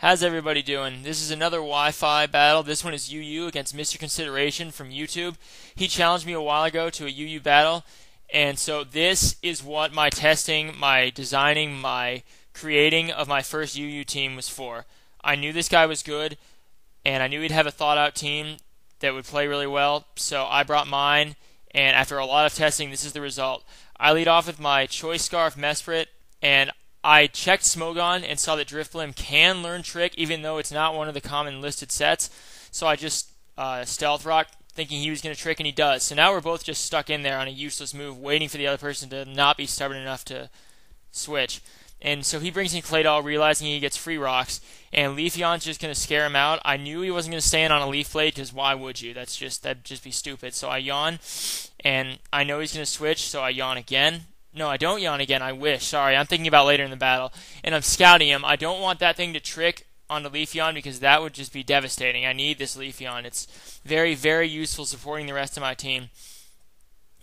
How's everybody doing? This is another Wi-Fi battle. This one is UU against MrConsideration from YouTube. He challenged me a while ago to a UU battle, and so this is what my testing, my designing, my creating of my first UU team was for. I knew this guy was good, and I knew he'd have a thought-out team that would play really well, so I brought mine, and after a lot of testing, this is the result. I lead off with my Choice Scarf Mesprit, and I checked Smogon and saw that Driftblim can learn Trick, even though it's not one of the common listed sets. So I just Stealth Rock, thinking he was going to Trick, and he does. So now we're both just stuck in there on a useless move, waiting for the other person to not be stubborn enough to switch. And so he brings in Claydol, realizing he gets free rocks, and Leafeon's just going to scare him out. I knew he wasn't going to stand on a Leaf Blade, because why would you? That'd just be stupid. So I yawn, and I know he's going to switch, so I yawn again. No, I don't yawn again. I wish. Sorry, I'm thinking about later in the battle. And I'm scouting him. I don't want that thing to trick onto Leafeon because that would just be devastating. I need this Leafeon. It's very, very useful supporting the rest of my team.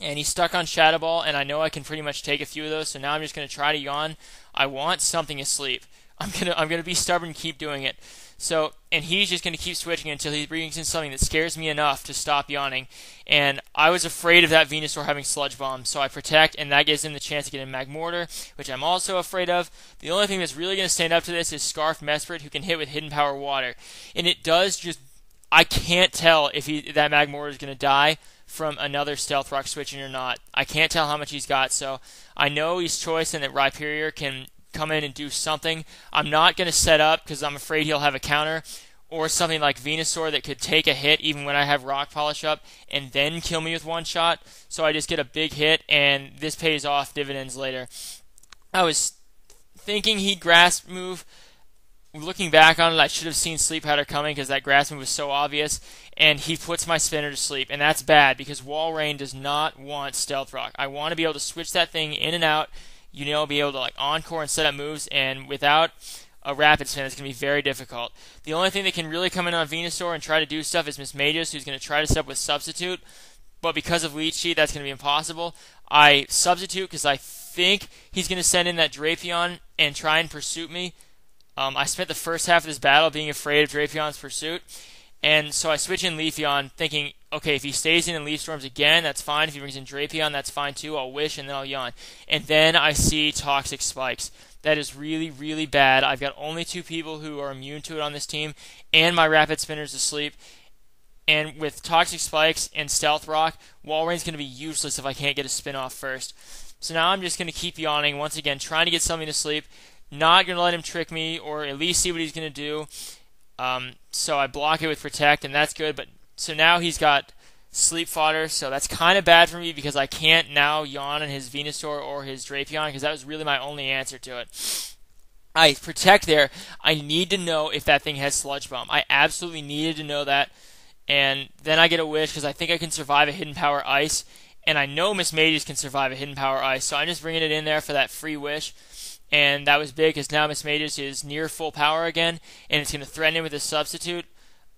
And he's stuck on Shadow Ball, and I know I can pretty much take a few of those, so now I'm just going to try to yawn. I want something asleep. I'm gonna be stubborn and keep doing it. So, and he's just going to keep switching until he brings in something that scares me enough to stop yawning. And I was afraid of that Venusaur having Sludge Bomb, so I protect, and that gives him the chance to get a Magmortar, which I'm also afraid of. The only thing that's really going to stand up to this is Scarf Mesprit, who can hit with Hidden Power Water. And it does just, I can't tell if that Magmortar is going to die from another Stealth Rock switching or not. I can't tell how much he's got, so I know he's Choice and that Rhyperior can come in and do something. I'm not going to set up because I'm afraid he'll have a counter or something like Venusaur that could take a hit even when I have Rock Polish up and then kill me with one shot. So I just get a big hit, and this pays off dividends later. I was thinking he'd Grass move. Looking back on it, I should have seen Sleep Powder coming because that Grass move was so obvious, and he puts my Spinner to sleep, and that's bad because Walrein does not want Stealth Rock. I want to be able to switch that thing in and out, be able to like encore and set up moves, and without a Rapid Spin, it's going to be very difficult. The only thing that can really come in on Venusaur and try to do stuff is Mismagius, who's going to try to set up with Substitute, but because of Leech Seed, that's going to be impossible. I Substitute because I think he's going to send in that Drapion and try and Pursuit me. I spent the first half of this battle being afraid of Drapion's Pursuit, and so I switch in Leafeon thinking, okay, if he stays in and Leaf Storms again, that's fine. If he brings in Drapion, that's fine too. I'll Wish, and then I'll yawn. And then I see Toxic Spikes. That is really, really bad. I've got only 2 people who are immune to it on this team, and my Rapid Spinner's asleep. And with Toxic Spikes and Stealth Rock, Walrein's going to be useless if I can't get a spin off first. So now I'm just going to keep yawning, once again, trying to get something to sleep. Not going to let him trick me, or at least see what he's going to do. So I block it with Protect, and that's good. But so now he's got Sleep Fodder, so that's kind of bad for me because I can't now yawn on his Venusaur or his Drapion because that was really my only answer to it. I Protect there. I need to know if that thing has Sludge Bomb. I absolutely needed to know that. And then I get a Wish because I think I can survive a Hidden Power Ice. And I know Mismagius can survive a Hidden Power Ice, so I'm just bringing it in there for that free Wish. And that was big because now Mismagius is near full power again, and it's going to threaten him with a Substitute.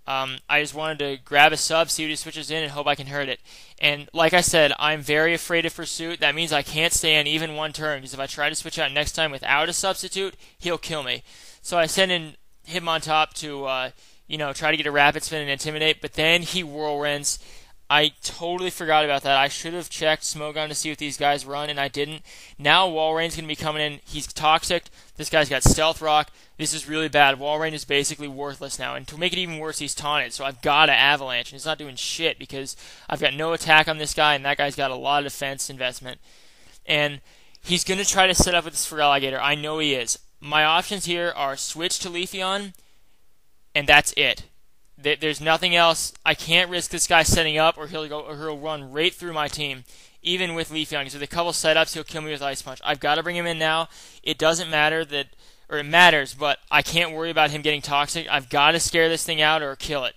I just wanted to grab a sub, see what he switches in, and hope I can hurt it. And like I said, I'm very afraid of Pursuit. That means I can't stay on even one turn, because if I try to switch out next time without a Substitute, he'll kill me. So I send in Hitmontop to, try to get a Rapid Spin and Intimidate, but then he Whirlwinds. I totally forgot about that. I should have checked Smogon to see what these guys run, and I didn't. Now Walrein's going to be coming in. He's Toxic. This guy's got Stealth Rock. This is really bad. Walrein is basically worthless now. And to make it even worse, he's taunted, so I've got to Avalanche. And he's not doing shit because I've got no attack on this guy, and that guy's got a lot of defense investment. And he's going to try to set up with this Feraligatr. I know he is. My options here are switch to Leafeon, and that's it. There's nothing else. I can't risk this guy setting up, or he'll run right through my team, even with Leafeon. Because with a couple setups, he'll kill me with Ice Punch. I've got to bring him in now. It doesn't matter or it matters, but I can't worry about him getting Toxic. I've got to scare this thing out or kill it.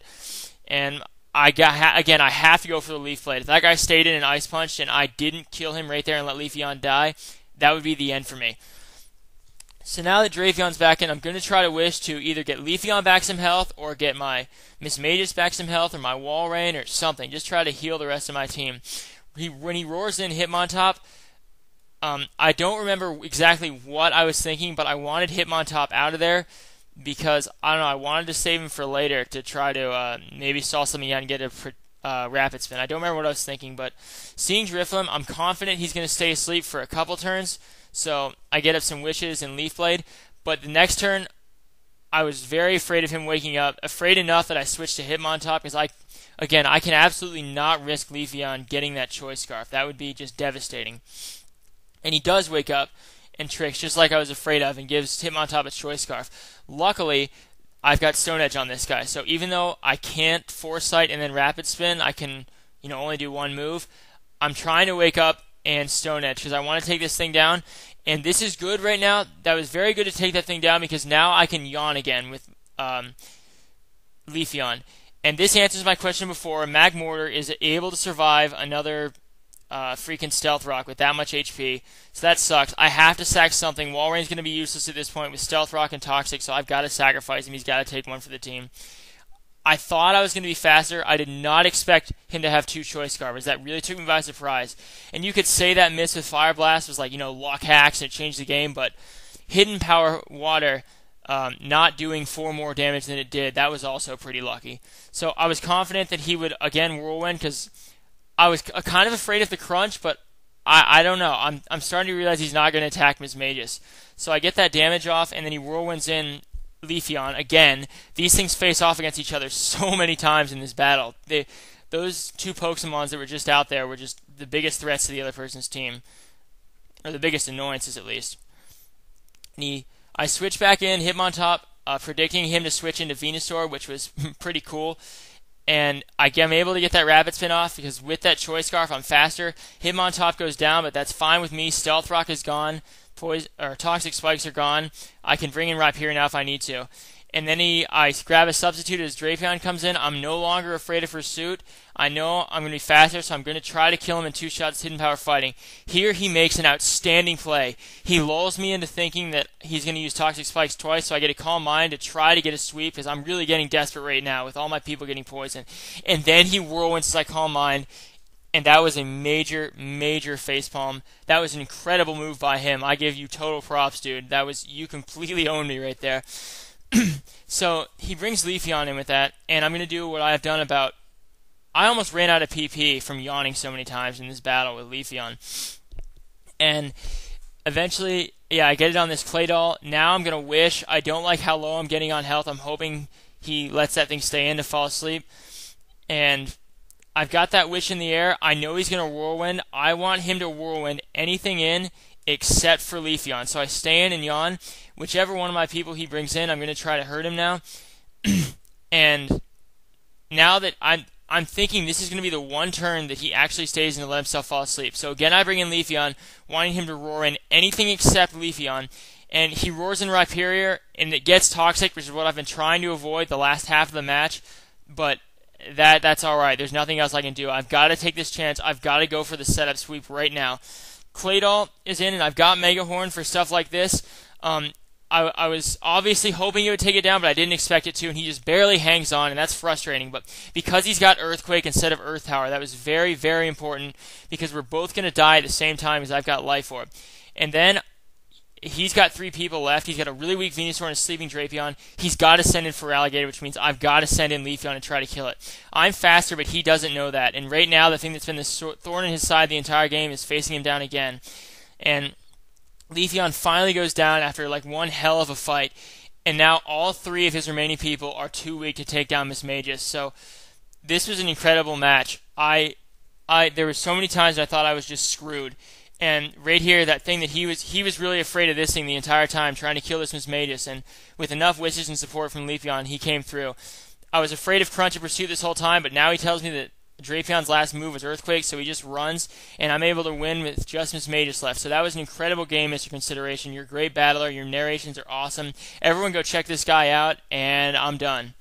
And I have to go for the Leaf Blade. If that guy stayed in and Ice Punched and I didn't kill him right there and let Leafeon die, that would be the end for me. So now that Drapion's back in, I'm going to try to Wish to either get Leafeon back some health or get my Mismagius back some health or my Walrein or something. Just try to heal the rest of my team. When he roars in Hitmontop, I don't remember exactly what I was thinking, but I wanted Hitmontop out of there because I don't know. I wanted to save him for later to try to maybe stall something out and get a rapid spin. I don't remember what I was thinking, but seeing Drifloon, I'm confident he's going to stay asleep for a couple turns. So I get up some Wishes and Leaf Blade, but the next turn I was very afraid of him waking up, afraid enough that I switched to Hitmontop because I can absolutely not risk Leafeon getting that Choice Scarf. That would be just devastating. And he does wake up and tricks just like I was afraid of and gives Hitmontop a Choice Scarf. Luckily, I've got Stone Edge on this guy, so even though I can't Foresight and then Rapid Spin, I can only do one move. I'm trying to wake up and Stone Edge because I want to take this thing down. And this is good right now. That was very good to take that thing down because now I can yawn again with Leafeon. And this answers my question before. Magmortar is able to survive another freaking Stealth Rock with that much HP. So that sucks. I have to sack something. Walreign's going to be useless at this point with Stealth Rock and Toxic, so I've got to sacrifice him. He's got to take one for the team. I thought I was going to be faster. I did not expect him to have two Choice Scarfers. That really took me by surprise. And you could say that miss with Fire Blast was like, luck hacks and it changed the game, but Hidden Power Water not doing 4 more damage than it did, that was also pretty lucky. So I was confident that he would, again, Whirlwind, because I was kind of afraid of the crunch, but I don't know. I'm starting to realize he's not going to attack Mismagius. So I get that damage off, and then he Whirlwinds in Leafeon. Again, these things face off against each other so many times in this battle. Those two Pokemons that were just out there were just the biggest threats to the other person's team. Or the biggest annoyances, at least. I switch back in, Hitmontop, predicting him to switch into Venusaur, which was pretty cool. And I'm able to get that Rapid Spin off because with that Choice Scarf, I'm faster. Hitmontop goes down, but that's fine with me. Stealth Rock is gone. Toxic Spikes are gone. I can bring in Rhyperior now if I need to. And then I grab a substitute as Drapion comes in. I'm no longer afraid of Pursuit. I know I'm going to be faster, so I'm going to try to kill him in 2 shots Hidden Power Fighting. Here he makes an outstanding play. He lulls me into thinking that he's going to use Toxic Spikes twice, so I get a Calm Mind to try to get a sweep because I'm really getting desperate right now with all my people getting poisoned. And then he Whirlwinds as I Calm Mind. And that was a major, major facepalm. That was an incredible move by him. I give you total props, dude. You completely owned me right there. So he brings Leafeon in with that, and I'm going to do what I've done I almost ran out of PP from yawning so many times in this battle with Leafeon. And eventually, I get it on this Claydol. Now I'm going to Wish. I don't like how low I'm getting on health. I'm hoping he lets that thing stay in to fall asleep. And I've got that Wish in the air. I know he's going to Whirlwind. I want him to Whirlwind anything in except for Leafeon. So I stay in and yawn. Whichever one of my people he brings in, I'm going to try to hurt him now. And now that I'm thinking this is going to be the one turn that he actually stays in to let himself fall asleep. So again, I bring in Leafeon, wanting him to roar in anything except Leafeon. And he roars in Rhyperior, and it gets Toxic, which is what I've been trying to avoid the last half of the match. But that's alright. There's nothing else I can do. I've got to take this chance. I've got to go for the setup sweep right now. Claydol is in, and I've got Mega Horn for stuff like this. I was obviously hoping it would take it down, but I didn't expect it to, and he just barely hangs on, and that's frustrating. But because he's got Earthquake instead of Earth Tower, that was very, very important, because we're both going to die at the same time as I've got Life Orb. And then he's got 3 people left. He's got a really weak Venusaur and a sleeping Drapion. He's got to send in for Alligator, which means I've got to send in Leafeon and try to kill it. I'm faster, but he doesn't know that. And right now, the thing that's been the thorn in his side the entire game is facing him down again. And Leafeon finally goes down after one hell of a fight. And now all 3 of his remaining people are too weak to take down Mismagius. So this was an incredible match. There were so many times I thought I was just screwed. And right here, that thing that he was really afraid of this thing the entire time, trying to kill this Mismagius, and with enough wishes and support from Leafeon, he came through. I was afraid of Crunch and Pursuit this whole time, but now he tells me that Drapion's last move was Earthquake, so he just runs, and I'm able to win with just Mismagius left. So that was an incredible game, Mr. Consideration. You're a great battler. Your narrations are awesome. Everyone go check this guy out, and I'm done.